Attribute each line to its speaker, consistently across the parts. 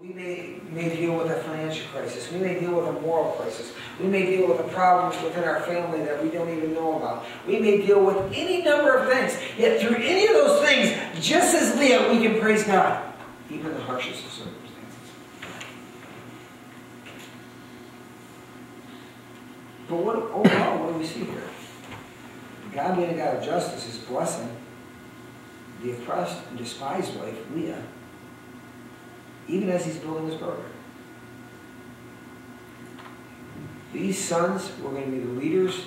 Speaker 1: We may deal with a financial crisis. We may deal with a moral crisis. We may deal with a problem within our family that we don't even know about. We may deal with any number of things. Yet through any of those things, just as Leah, we can praise God, even the harshest of circumstances. But overall, what do we see here? God being a God of justice is blessing the oppressed and despised wife, Leah, even as he's building his program. These sons were going to be the leaders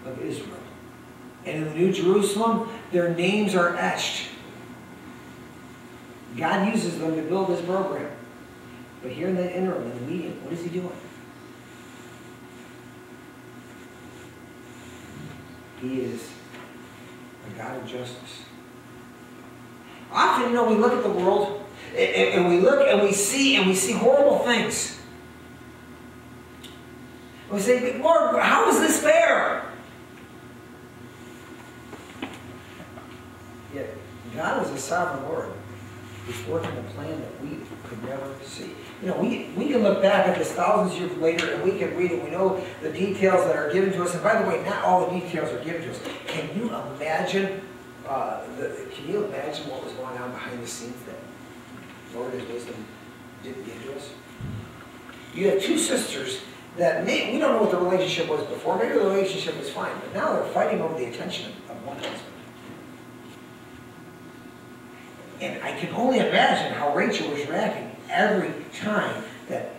Speaker 1: of Israel. And in the New Jerusalem, their names are etched. God uses them to build his program. But here in the interim, in the medium, what is he doing? He is a God of justice. Often, we look at the world, and we look and we see horrible things. We say, Lord, how is this fair? Yet, God is a sovereign Lord who's working a plan that we could never see. We can look back at this thousands of years later and we can read it. We know the details that are given to us. And by the way, not all the details are given to us. Can you imagine what was going on behind the scenes that Lord, his wisdom didn't give to us? You have two sisters that we don't know what the relationship was before. Maybe the relationship was fine, but now they're fighting over the attention of one husband. And I can only imagine how Rachel was reacting every time that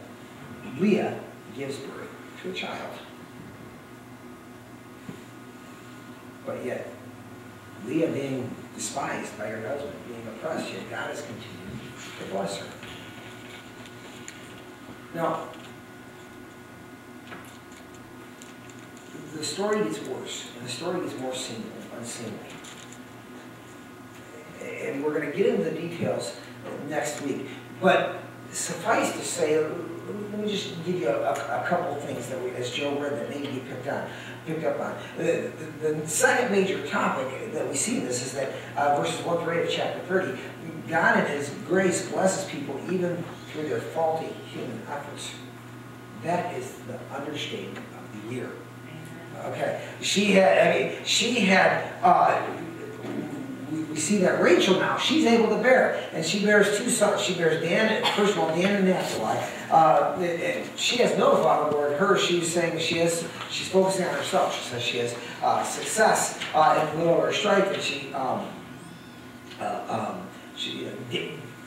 Speaker 1: Leah gives birth to a child. But yet, Leah being despised by her husband, being oppressed, yet God has continued to bless her. Now, the story gets worse, and the story gets more unseemly. And we're going to get into the details next week. But suffice to say, let me just give you a couple of things that as Joe read, that maybe you picked up on. The second major topic that we see in this is that verses 1 through 8 of chapter 30, God in his grace blesses people even through their faulty human efforts. That is the understatement of the year. Okay, we see that Rachel now, she's able to bear, and she bears two sons. She bears Dan, first of all, Dan and Naphtali. She has no father or her. She's saying she's focusing on herself. She says she has success in the middle of her strife, and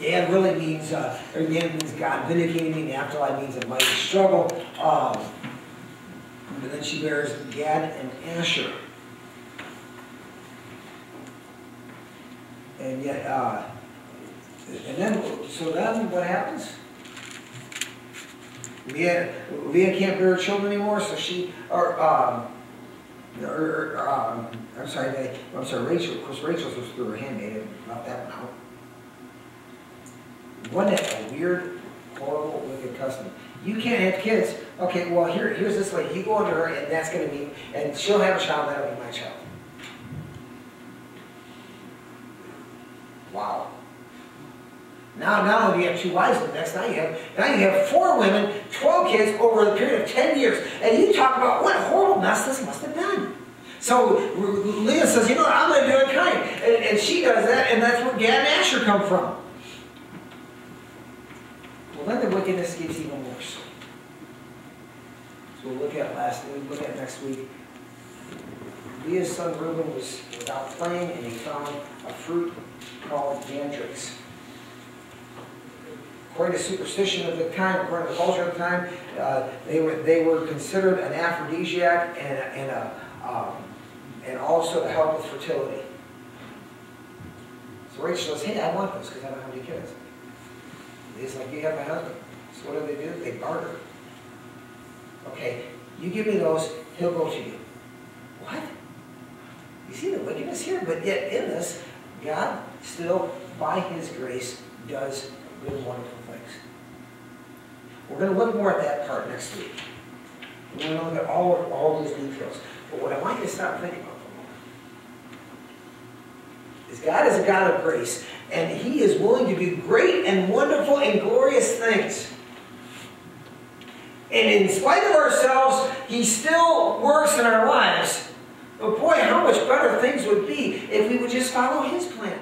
Speaker 1: Dan really means, Dan means God vindicating me. Naphtali means a mighty struggle. And then she bears Gad and Asher. And yet, then what happens? Leah can't bear children anymore, so Rachel. Of course, Rachel's was through her handmaid, and not that one out. Wasn't it a weird, horrible, wicked custom? You can't have kids. Okay, well here's this lady. You go under her, and that's going to be, and she'll have a child. That'll be my child. Wow. Now not only do you have two wives in the next, now you have 4 women, 12 kids over the period of 10 years. And you talk about what a horrible mess this must have been. So Leah says, I'm going to do it kind. And she does that, and that's where Gad and Asher come from. Well, then the wickedness gets even worse. So we'll look at next week. Leah's son Reuben was without playing, and he found a fruit called mandrakes. According to superstition of the time, according to the culture of the time, they were considered an aphrodisiac and also to help with fertility. So Rachel says, "Hey, I want those because I don't have any kids." He's like, "You have my husband." So what do? They barter. Okay, you give me those, he'll go to you. What? You see the wickedness here? But yet in this, God still, by his grace, does good and wonderful things. We're going to look more at that part next week. We're going to look at all those details. But what I want you to stop thinking about for a moment is God is a God of grace, and he is willing to do great and wonderful and glorious glorious things. And in spite of ourselves, He still works in our lives. But boy, how much better things would be if we would just follow His plan.